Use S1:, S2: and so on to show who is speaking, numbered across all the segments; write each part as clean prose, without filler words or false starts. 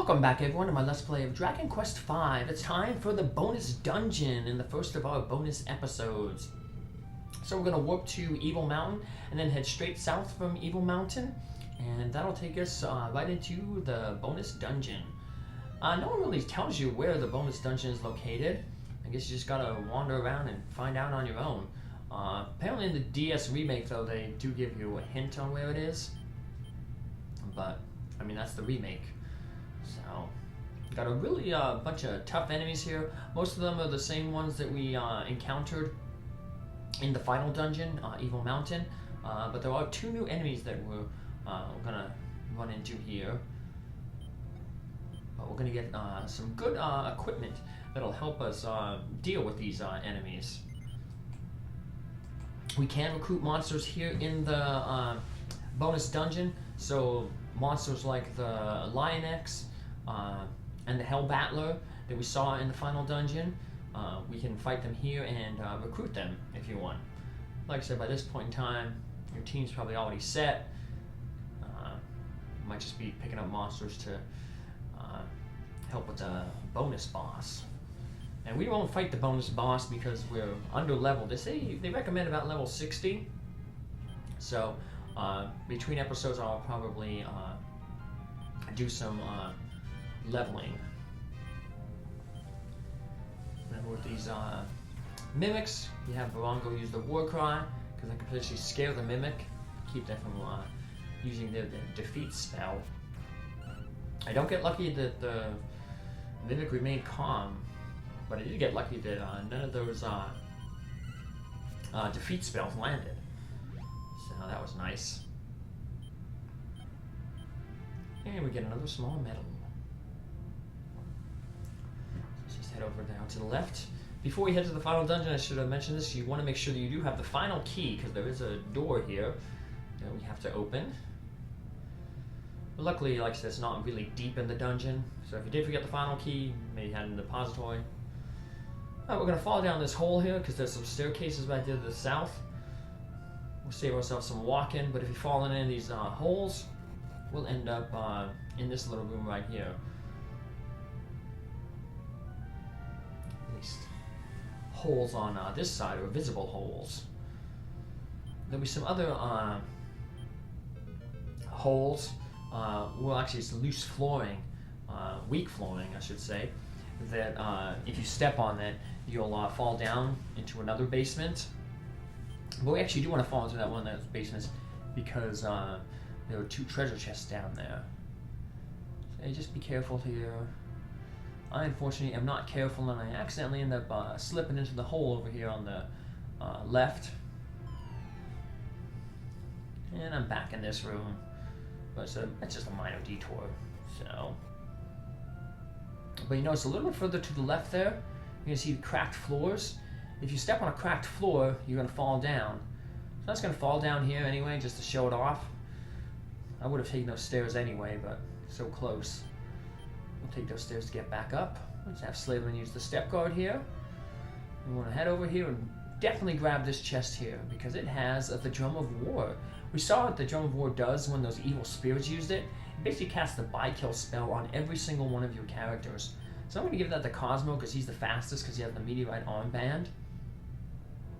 S1: Welcome back everyone to my Let's Play of Dragon Quest V. It's time for the bonus dungeon in the first of our bonus episodes. So we're going to warp to Evil Mountain and then head straight south from Evil Mountain, and that'll take us right into the bonus dungeon. No one really tells you where the bonus dungeon is located. I guess you just gotta wander around and find out on your own. Apparently in the DS remake though, they do give you a hint on where it is. But, I mean, that's the remake. So, got a really bunch of tough enemies here. Most of them are the same ones that we encountered in the final dungeon, Evil Mountain. But there are two new enemies that we're gonna run into here. But we're gonna get some good equipment that'll help us deal with these enemies. We can recruit monsters here in the bonus dungeon. So monsters like the Lionex and the Hell Battler that we saw in the final dungeon, we can fight them here and recruit them if you want. Like I said, by this point in time, your team's probably already set. Might just be picking up monsters to help with the bonus boss. And we won't fight the bonus boss because we're under leveled. They recommend about level 60. So between episodes, I'll probably do some leveling. And with these mimics, you have Virago use the war cry because I can potentially scare the mimic, keep them from using the defeat spell. I don't get lucky that the mimic remained calm, but I did get lucky that none of those defeat spells landed. So that was nice. And we get another small medal. Let's just head over down to the left. Before we head to the final dungeon, I should have mentioned this. You want to make sure that you do have the final key, because there is a door here that we have to open. But luckily, like I said, it's not really deep in the dungeon. So if you did forget the final key, maybe you had it in the depository. Alright, we're going to fall down this hole here, because there's some staircases right there to the south. We'll save ourselves some walking, but if you fall in any of these holes, we'll end up in this little room right here. At least holes on this side are visible holes. There'll be some other holes. Well, actually, it's loose flooring, weak flooring, I should say. That if you step on it, you'll fall down into another basement. But we actually do want to fall into that one of those basements because there are two treasure chests down there. So just be careful here. I unfortunately am not careful and I accidentally end up slipping into the hole over here on the left. And I'm back in this room. But it's just a minor detour. So, but you notice a little bit further to the left there, you're gonna see cracked floors. If you step on a cracked floor, you're gonna fall down. So I'm just gonna fall down here anyway, just to show it off. I would have taken those stairs anyway, but so close. We'll take those stairs to get back up. Let's have Slavin use the step guard here. We want to head over here and definitely grab this chest here because it has the Drum of War. We saw what the Drum of War does when those evil spirits used it. It basically casts the by-kill spell on every single one of your characters. So I'm going to give that to Cosmo because he's the fastest because he has the meteorite armband.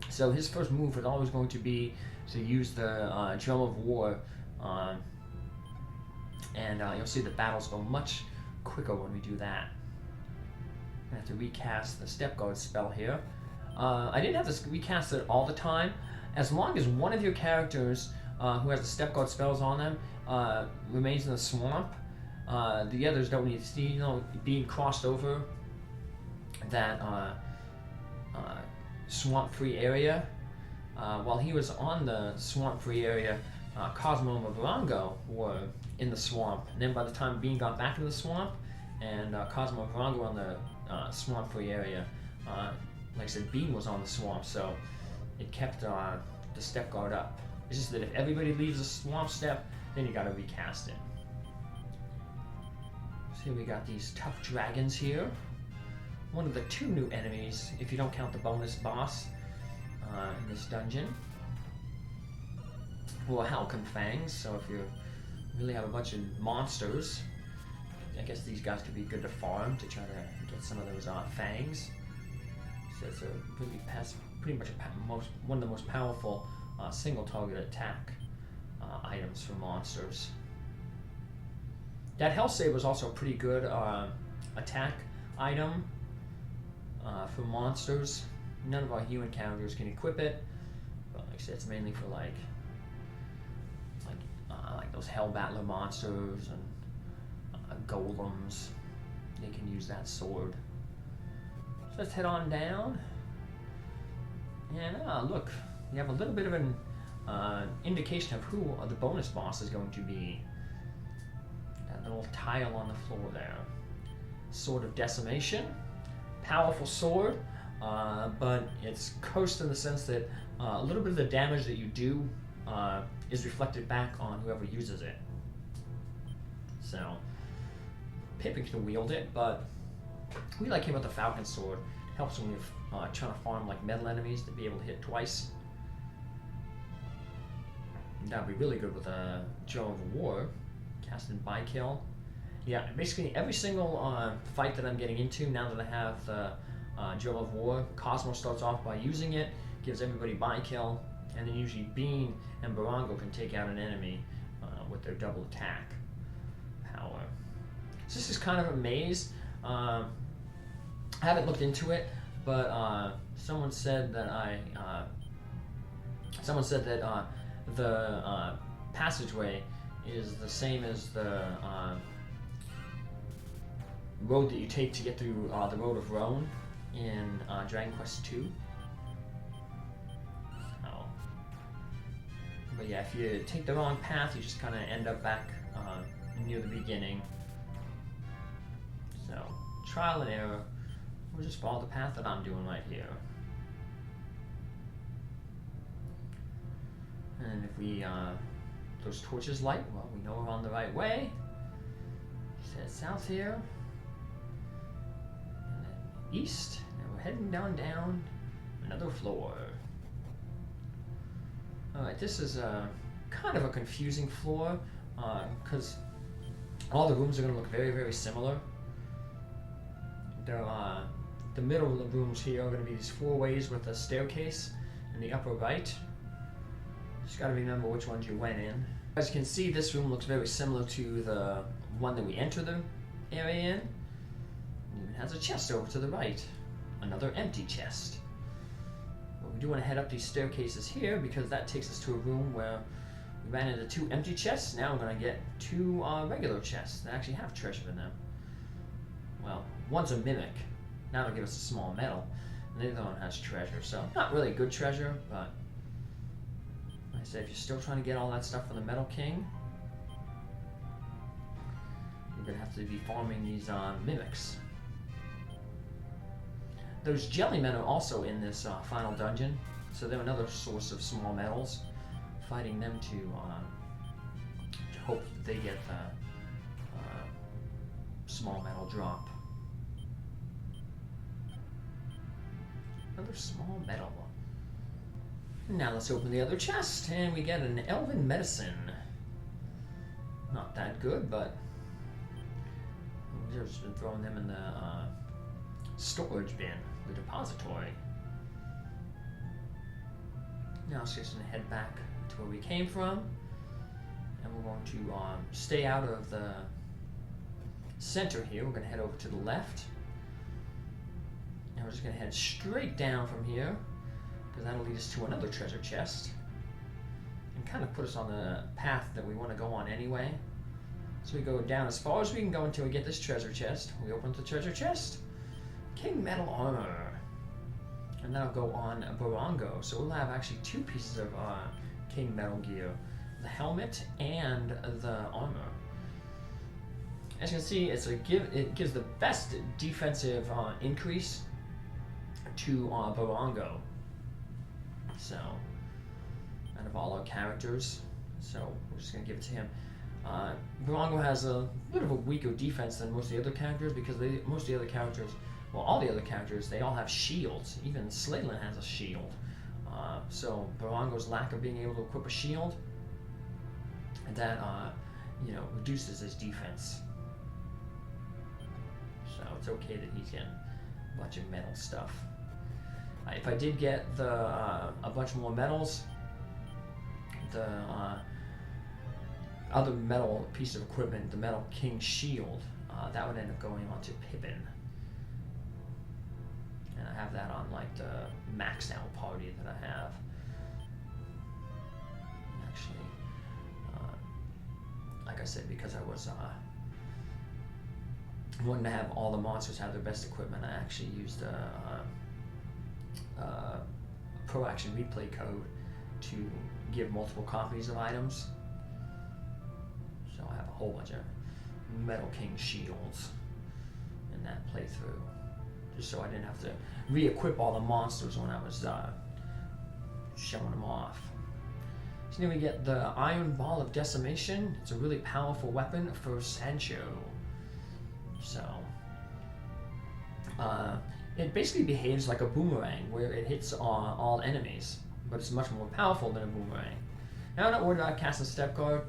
S1: So his first move is always going to be to use the Drum of War. And you'll see the battles go much quicker when we do that. I have to recast the Step Guard spell here. I didn't have to recast it all the time. As long as one of your characters who has the Step Guard spells on them remains in the swamp, the others don't need to see, being crossed over that swamp-free area. While he was on the swamp-free area, Cosmo and Virago were in the swamp, and then by the time Bean got back in the swamp, and Cosmo and Virago were on the swamp-free area, like I said, Bean was on the swamp, so it kept the step guard up. It's just that if everybody leaves the swamp step, then you gotta recast it. So we got these tough dragons here. One of the two new enemies, if you don't count the bonus boss in this dungeon. Well, Halcon Fangs, so if you really have a bunch of monsters, guess these guys could be good to farm to try to get some of those fangs. So it's a really pretty much one of the most powerful single target attack items for monsters. That Hellsaber is also a pretty good attack item for monsters. None of our human characters can equip it, but like I said, it's mainly for like those Hell Battler monsters and golems. They can use that sword. So let's head on down. And look, we have a little bit of an indication of who the bonus boss is going to be. That little tile on the floor there. Sword of Decimation. Powerful sword, but it's cursed in the sense that a little bit of the damage that you do is reflected back on whoever uses it. So, Pippin can wield it, but we like him with the Falcon Sword. It helps when you're trying to farm like metal enemies to be able to hit twice. That would be really good with a Joe of War, casted by kill. Yeah, basically every single fight that I'm getting into, now that I have the Joe of War, Cosmo starts off by using it, gives everybody by kill, and then usually Bean and Barongo can take out an enemy with their double attack power. So this is kind of a maze. I haven't looked into it, but someone said that the passageway is the same as the road that you take to get through the Road of Roan in Dragon Quest II. So, but yeah, if you take the wrong path, you just kind of end up back near the beginning. So, trial and error. We'll just follow the path that I'm doing right here. And if we, those torches light, well, we know we're on the right way. Head south here. And then east. And we're heading down another floor. Alright, this is kind of a confusing floor, because all the rooms are going to look very, very similar. The middle of the rooms here are going to be these 4 ways with a staircase in the upper right. Just got to remember which ones you went in. As you can see, this room looks very similar to the one that we enter the area in. It even has a chest over to the right. Another empty chest. But we do want to head up these staircases here because that takes us to a room where we ran into 2 empty chests. Now we're going to get 2 regular chests that actually have treasure in them. Well, one's a mimic. Now it'll give us a small medal. And the other one has treasure. So, not really good treasure, but like I said, if you're still trying to get all that stuff from the Metal King, you're going to have to be farming these mimics. Those jellymen are also in this final dungeon, so they're another source of small medals. Fighting them to hope that they get the small medal drop. Another small medal. Now let's open the other chest, and we get an Elven Medicine. Not that good, but we've just been throwing them in the storage bin, the depository. Now let's just head back to where we came from, and we're going to stay out of the center here. We're going to head over to the left. And we're just going to head straight down from here, because that'll lead us to another treasure chest and kind of put us on the path that we want to go on anyway. So we go down as far as we can go until we get this treasure chest. We open up the treasure chest. King Metal Armor. And that'll go on Barongo. So we'll have actually 2 pieces of King Metal gear. The helmet and the armor. As you can see, it gives the best defensive increase to Barongo. So, out of all our characters, so we're just going to give it to him. Barongo has a bit of a weaker defense than most of the other characters because most of the other characters, well, all the other characters, they all have shields. Even Slaylin has a shield. So Barongo's lack of being able to equip a shield, that reduces his defense. it's okay that he's getting a bunch of metal stuff. If I did get a bunch more medals, the other metal piece of equipment, the Metal King Shield, that would end up going on to Pippin. And I have that on like the maxed out party that I have. Actually, like I said, because I was wanting to have all the monsters have their best equipment, I actually used a Pro Action Replay code to give multiple copies of items. So I have a whole bunch of Metal King shields in that playthrough, just so I didn't have to re-equip all the monsters when I was showing them off. So then we get the Iron Ball of Decimation. It's a really powerful weapon for Sancho. So it basically behaves like a boomerang, where it hits all enemies, but it's much more powerful than a boomerang. Now I'm not worried about casting Step Guard,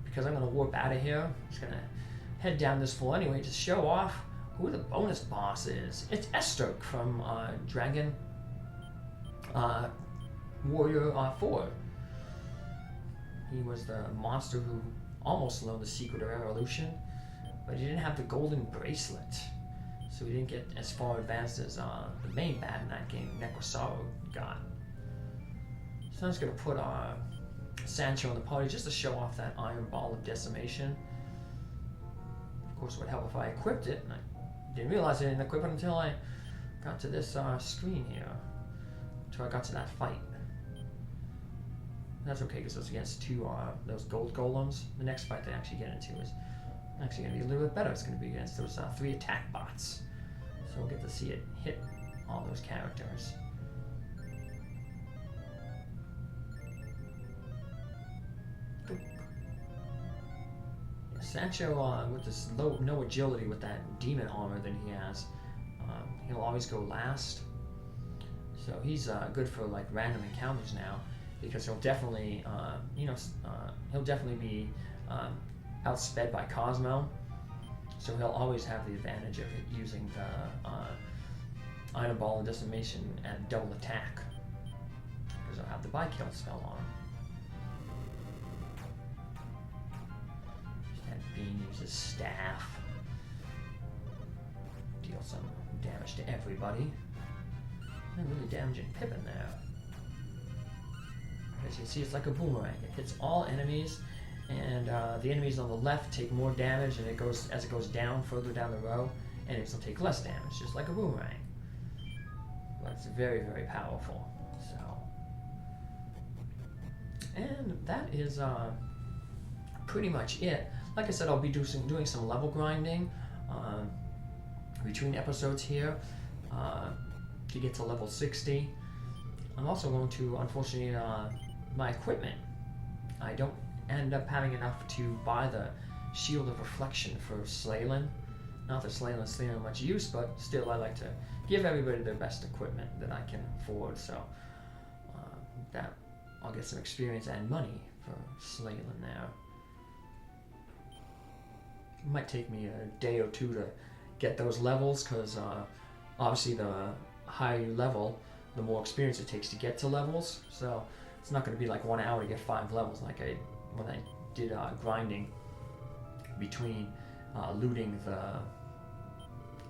S1: because I'm going to warp out of here. I'm just going to head down this floor anyway to show off who the bonus boss is. It's Estok from Dragon Warrior 4. He was the monster who almost learned the secret of evolution, but he didn't have the golden bracelet, so he didn't get as far advanced as the main bad in that game, Necrosaro, got. So I'm just going to put Sancho in the party just to show off that Iron Ball of Decimation. Of course, it would help if I equipped it, and I didn't realize I didn't equip it until I got to this screen here, until I got to that fight. That's okay, because it's against those gold golems. The next fight they actually get into is actually going to be a little bit better. It's going to be against those 3 attack bots. So we'll get to see it hit all those characters. Yeah, Sancho, with this no agility with that demon armor that he has, he'll always go last. So he's good for like random encounters now, because he'll definitely, he'll definitely be outsped by Cosmo, so he'll always have the advantage of using the Iron Ball of Decimation at double attack, because he'll have the By-Kill spell on him. Just had Bean use his staff, deal some damage to everybody. And really damaging Pippin there. As you can see, it's like a boomerang. It hits all enemies, and the enemies on the left take more damage, and as it goes down further down the row, enemies will take less damage, just like a boomerang. But it's very, very powerful. And that is pretty much it. Like I said, I'll be doing some level grinding between episodes here to get to level 60. I'm also going to, unfortunately, my equipment, I don't end up having enough to buy the Shield of Reflection for Slaylin. Not that Slaylin's still much use, but still I like to give everybody their best equipment that I can afford, so that I'll get some experience and money for Slaylin there. It might take me a day or two to get those levels, because obviously the higher you level, the more experience it takes to get to levels. So it's not going to be like 1 hour to get 5 levels like when I did grinding between looting the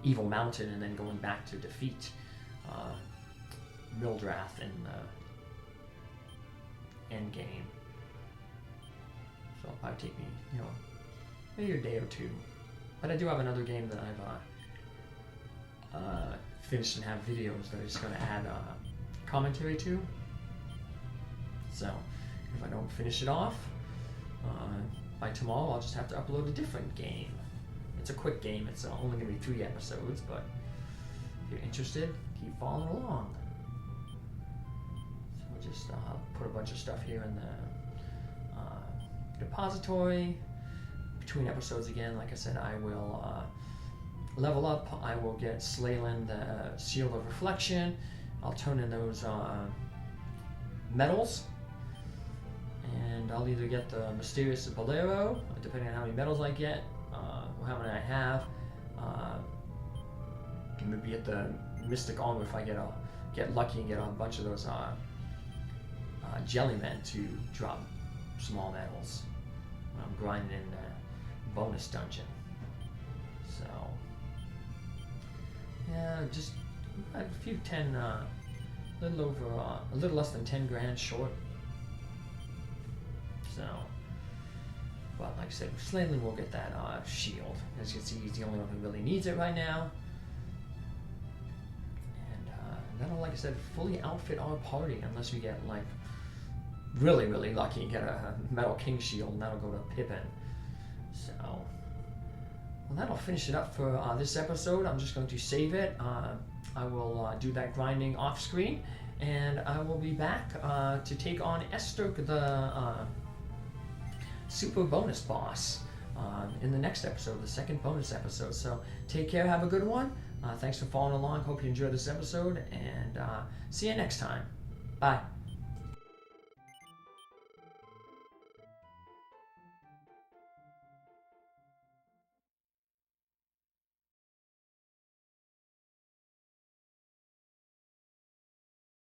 S1: Evil Mountain and then going back to defeat Mildrath in the end game. So it'll probably take me, maybe a day or two. But I do have another game that I've finished and have videos that I'm just going to add commentary to. So if I don't finish it off by tomorrow, I'll just have to upload a different game. It's a quick game. It's only going to be 3 episodes, but if you're interested, keep following along. So we'll just put a bunch of stuff here in the depository. Between episodes, again, like I said, I will level up. I will get Slaylin the Shield of Reflection. I'll turn in those medals, and I'll either get the Mysterious Bolero, depending on how many medals I get, or how many I have, maybe get the Mystic Armor if I get lucky and get a bunch of those Jellymen to drop small medals when I'm grinding in the bonus dungeon. So yeah, just a few 10, a little less than 10 grand short. So, but like I said, Slanelin will get that shield. As you can see, he's the only one who really needs it right now. And that'll, like I said, fully outfit our party unless we get like really, really lucky and get a Metal King shield, and that'll go to Pippin. So, well, that'll finish it up for this episode. I'm just going to save it. I will do that grinding off screen, and I will be back to take on Esther, the super bonus boss, in the next episode, the second bonus episode. So take care, have a good one. Thanks for following along. Hope you enjoyed this episode, and see you next time. Bye.